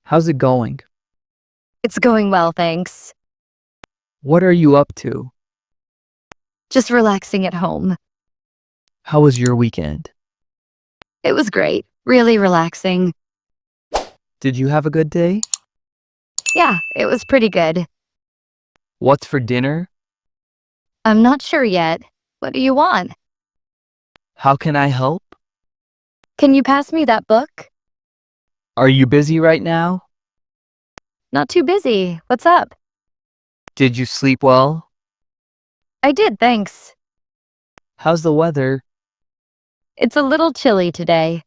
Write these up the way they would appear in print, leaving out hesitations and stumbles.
How's it going? It's going well, thanks. What are you up to? Just relaxing at home. How was your weekend? It was great. Really relaxing. Did you have a good day? Yeah, it was pretty good. What's for dinner? I'm not sure yet. What do you want? How can I help? Can you pass me that book? Are you busy right now? Not too busy. What's up? Did you sleep well? I did, thanks. How's the weather? It's a little chilly today.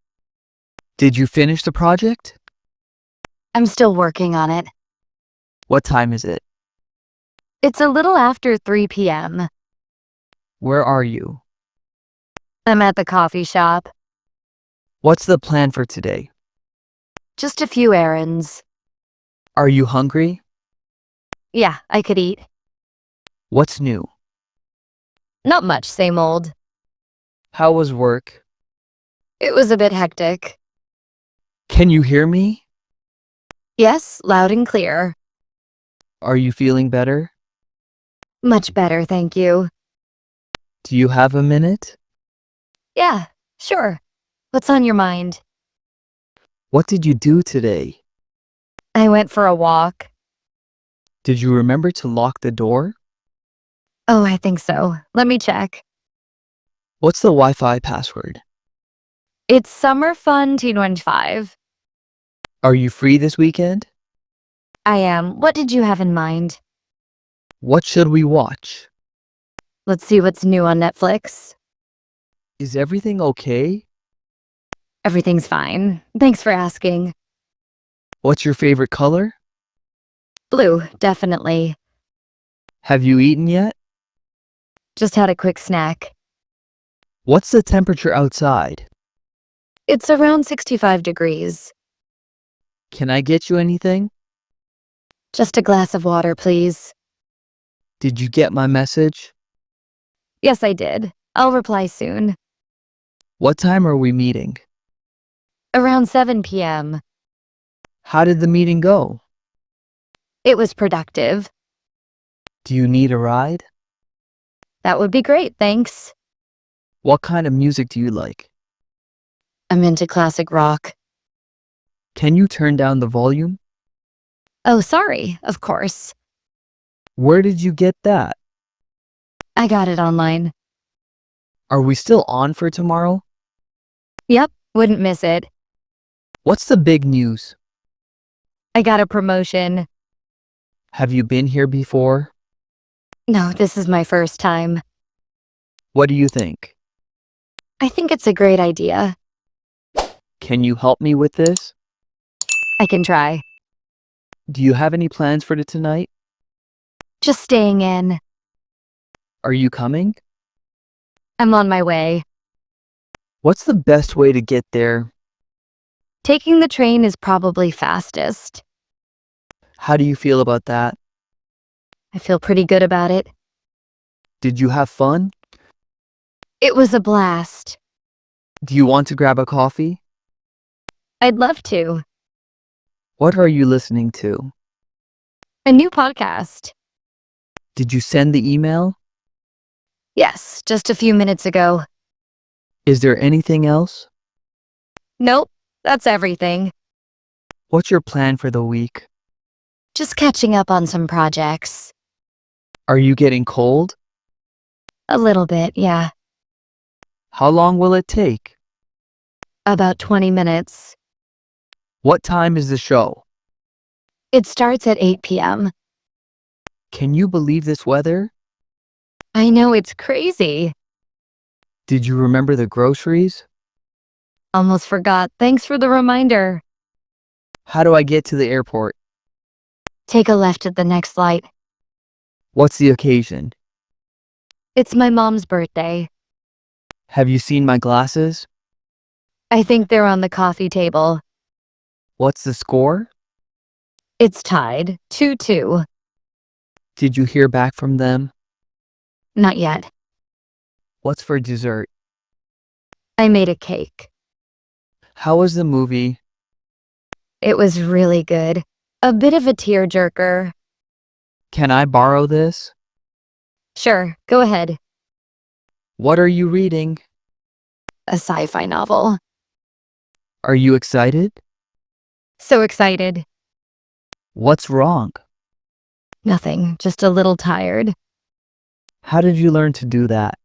Did you finish the project? I'm still working on it. What time is it? It's a little after 3 p.m. Where are you? I'm at the coffee shop. What's the plan for today? Just a few errands. Are you hungry? Yeah, I could eat. What's new? Not much, same old. How was work? It was a bit hectic. Can you hear me? Yes, loud and clear. Are you feeling better? Much better, thank you. Do you have a minute? Yeah, sure. What's on your mind? What did you do today? I went for a walk. Did you remember to lock the door? Oh, I think so. Let me check. What's the Wi-Fi password? It's Summer Fun T25. Are you free this weekend? I am. What did you have in mind? What should we watch? Let's see what's new on Netflix. Is everything okay? Everything's fine. Thanks for asking. What's your favorite color? Blue, definitely. Have you eaten yet? Just had a quick snack. What's the temperature outside? It's around 65 degrees. Can I get you anything? Just a glass of water, please. Did you get my message? Yes, I did. I'll reply soon. What time are we meeting? Around 7 p.m. How did the meeting go? It was productive. Do you need a ride? That would be great, thanks. What kind of music do you like? I'm into classic rock. Can you turn down the volume? Oh, sorry, of course. Where did you get that? I got it online. Are we still on for tomorrow? Yep, wouldn't miss it. What's the big news? I got a promotion. Have you been here before? No, this is my first time. What do you think? I think it's a great idea. Can you help me with this? I can try. Do you have any plans for tonight? Just staying in. Are you coming? I'm on my way. What's the best way to get there? Taking the train is probably fastest. How do you feel about that? I feel pretty good about it. Did you have fun? It was a blast. Do you want to grab a coffee? I'd love to. What are you listening to? A new podcast. Did you send the email? Yes, just a few minutes ago. Is there anything else? Nope, that's everything. What's your plan for the week? Just catching up on some projects. Are you getting cold? A little bit, yeah. How long will it take? About 20 minutes. What time is the show? It starts at 8 p.m. Can you believe this weather? I know it's crazy. Did you remember the groceries? Almost forgot. Thanks for the reminder. How do I get to the airport? Take a left at the next light. What's the occasion? It's my mom's birthday. Have you seen my glasses? I think they're on the coffee table. What's the score? It's tied 2-2. Did you hear back from them? Not yet. What's for dessert? I made a cake. How was the movie? It was really good. A bit of a tearjerker. Can I borrow this? Sure, go ahead. What are you reading? A sci-fi novel. Are you excited? So excited. What's wrong? Nothing, just a little tired. How did you learn to do that?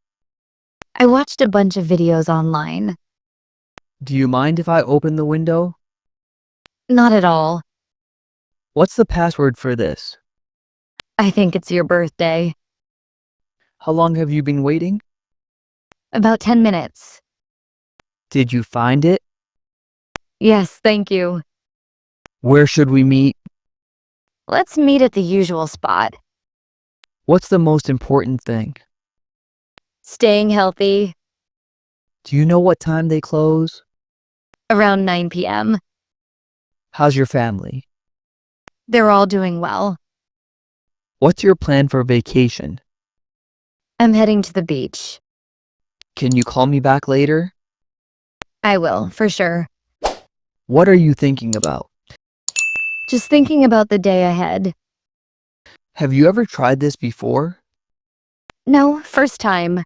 I watched a bunch of videos online. Do you mind if I open the window? Not at all. What's the password for this? I think it's your birthday. How long have you been waiting? About 10 minutes. Did you find it? Yes, thank you. Where should we meet? Let's meet at the usual spot. What's the most important thing? Staying healthy. Do you know what time they close? Around 9 p.m. How's your family? They're all doing well. What's your plan for vacation? I'm heading to the beach. Can you call me back later? I will, for sure. What are you thinking about? Just thinking about the day ahead. Have you ever tried this before? No, first time.